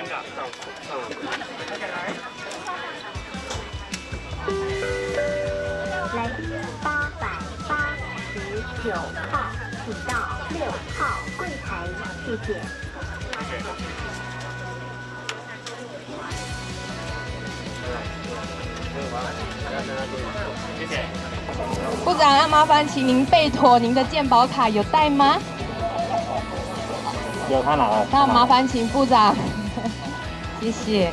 来宾889号，请到6号柜台，谢谢。谢谢。部长，要麻烦请您备妥您的健保卡，有带吗？有，他拿了。那麻烦请部长，谢谢。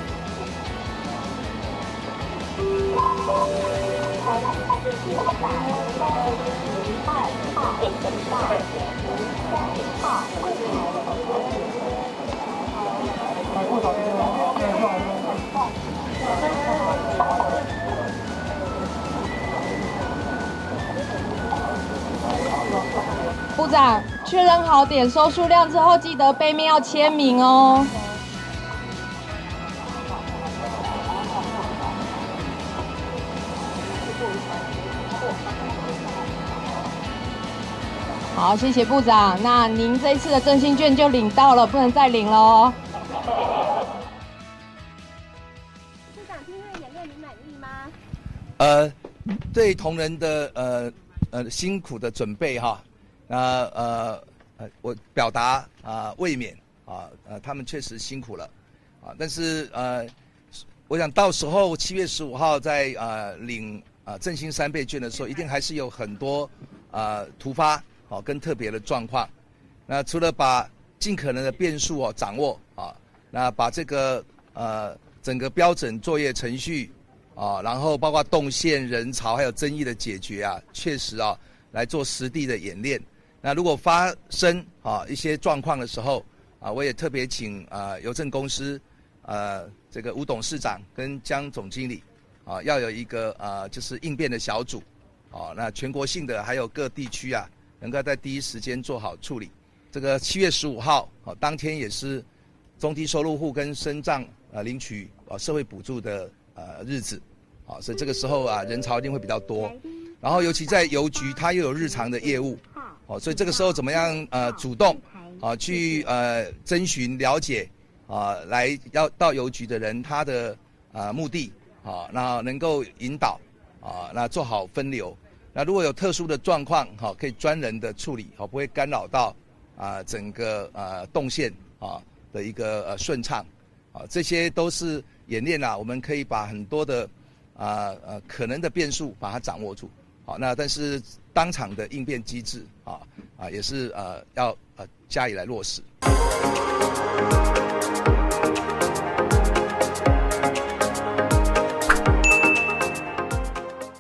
部长，确认好点收数量之后，记得背面要签名哦。好，谢谢部长。那您这一次的振兴券就领到了，不能再领了哦。部长，今天的演练你满意吗？对同仁的辛苦的准备哈，我表达慰勉他们确实辛苦了但是我想到时候7月15号在领振兴3倍券的时候，一定还是有很多突发跟特别的状况。那除了把尽可能的变数掌握那把这个整个标准作业程序然后包括动线、人潮还有争议的解决确实来做实地的演练。那如果发生一些状况的时候我也特别请邮政公司这个吴董事长跟江总经理要有一个就是应变的小组那全国性的还有各地区能够在第一时间做好处理。这个7月15号当天也是中低收入户跟身障领取社会补助的日子所以这个时候人潮一定会比较多。然后尤其在邮局，它又有日常的业务所以这个时候怎么样主动去征询了解来要到邮局的人他的目的那能够引导那做好分流。那如果有特殊的状况可以专人的处理不会干扰到整个动线的一个顺畅这些都是演练我们可以把很多的可能的变数把它掌握住那但是当场的应变机制也是要加以来落实。